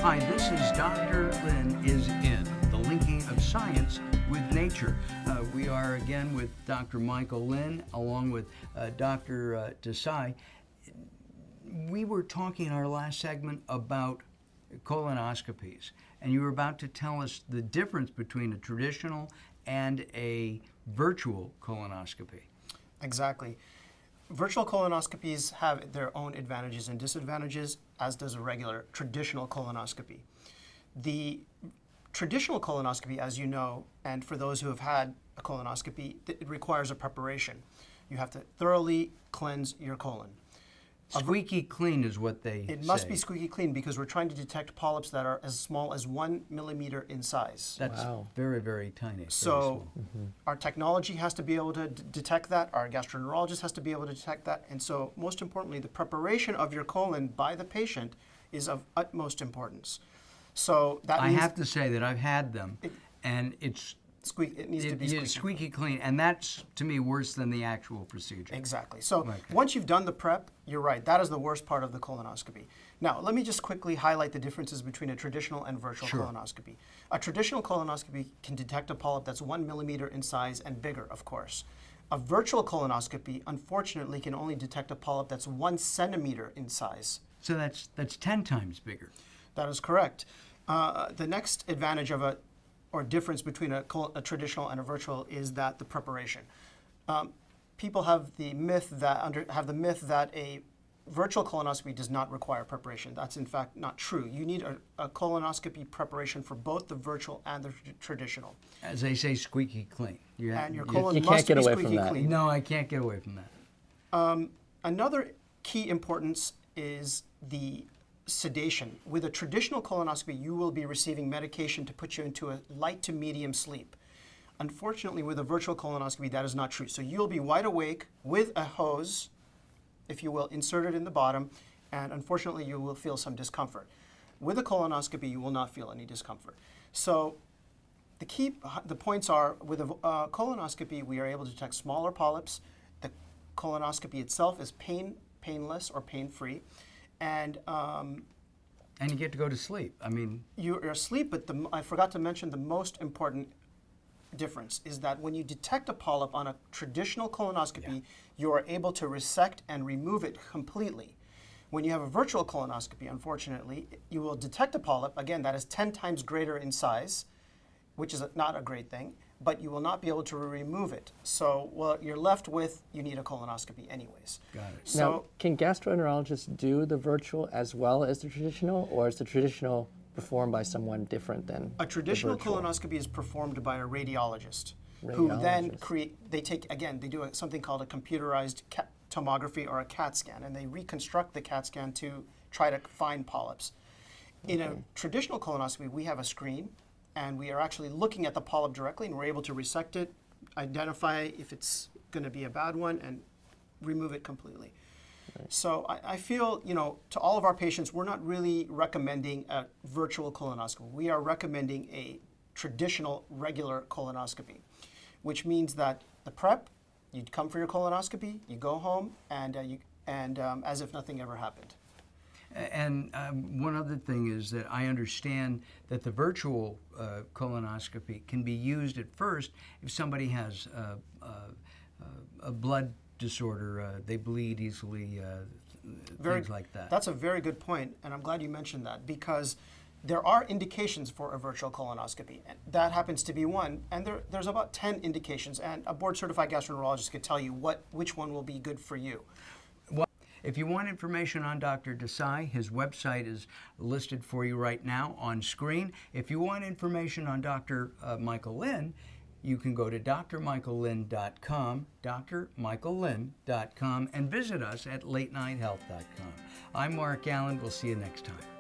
Hi, this is Dr. Lynn is in, the linking of science with nature. We are again with Dr. Michael Lynn along with Dr. Desai. We were talking in our last segment about colonoscopies, and you were about to tell us the difference between a traditional and a virtual colonoscopy. Exactly. Virtual colonoscopies have their own advantages and disadvantages, as does a regular traditional colonoscopy. The traditional colonoscopy, as you know, and for those who have had a colonoscopy, it requires a preparation. You have to thoroughly cleanse your colon. Squeaky clean is what they say. It must be squeaky clean because we're trying to detect polyps that are as small as 1 millimeter in size. That's very, very tiny. So our technology has to be able to detect that. Our gastroenterologist has to be able to detect that. And so most importantly, the preparation of your colon by the patient is of utmost importance. So that means I have to say that I've had them, and it needs to be squeaky clean, and that's, to me, worse than the actual procedure. Exactly. So once you've done the prep, you're right, that is the worst part of the colonoscopy. Now, let me just quickly highlight the differences between a traditional and virtual colonoscopy. A traditional colonoscopy can detect a polyp that's 1 millimeter in size and bigger, of course. A virtual colonoscopy, unfortunately, can only detect a polyp that's 1 centimeter in size. So that's 10 times bigger. That is correct. The next advantage of or difference between a traditional and a virtual is that the preparation. People have the myth that a virtual colonoscopy does not require preparation. That's in fact not true. You need a colonoscopy preparation for both the virtual and the traditional. As they say, squeaky clean. And your colon must be squeaky clean. No, I can't get away from that. Another key importance is the sedation. With a traditional colonoscopy, you will be receiving medication to put you into a light to medium sleep. Unfortunately, with a virtual colonoscopy, that is not true. So you'll be wide awake with a hose, if you will, inserted in the bottom, and unfortunately, you will feel some discomfort. With a colonoscopy, you will not feel any discomfort. So the points are, with a colonoscopy, we are able to detect smaller polyps. The colonoscopy itself is painless or pain-free. And you get to go to sleep. I mean, you're asleep, but I forgot to mention the most important difference is that when you detect a polyp on a traditional colonoscopy, you are able to resect and remove it completely. When you have a virtual colonoscopy, unfortunately, you will detect a polyp, again, that is 10 times greater in size, which is not a great thing, but you will not be able to remove it. So what you're left with, you need a colonoscopy anyways. Got it. So now, can gastroenterologists do the virtual as well as the traditional, or is the traditional performed by someone different than a traditional colonoscopy is performed by a radiologist. Who then they do something called a computerized tomography or a CAT scan, and they reconstruct the CAT scan to try to find polyps. In a traditional colonoscopy, we have a screen, and we are actually looking at the polyp directly, and we're able to resect it, identify if it's going to be a bad one, and remove it completely. Right. So I feel, to all of our patients, we're not really recommending a virtual colonoscopy. We are recommending a traditional, regular colonoscopy, which means that the prep, you'd come for your colonoscopy, you go home, and as if nothing ever happened. And one other thing is that I understand that the virtual colonoscopy can be used at first if somebody has a blood disorder, they bleed easily, things like that. That's a very good point, and I'm glad you mentioned that, because there are indications for a virtual colonoscopy. And that happens to be one, and there's about 10 indications, and a board-certified gastroenterologist could tell you which one will be good for you. If you want information on Dr. Desai, his website is listed for you right now on screen. If you want information on Dr. Michael Lynn, you can go to drmichaellynn.com, drmichaellynn.com, and visit us at latenighthealth.com. I'm Mark Allen. We'll see you next time.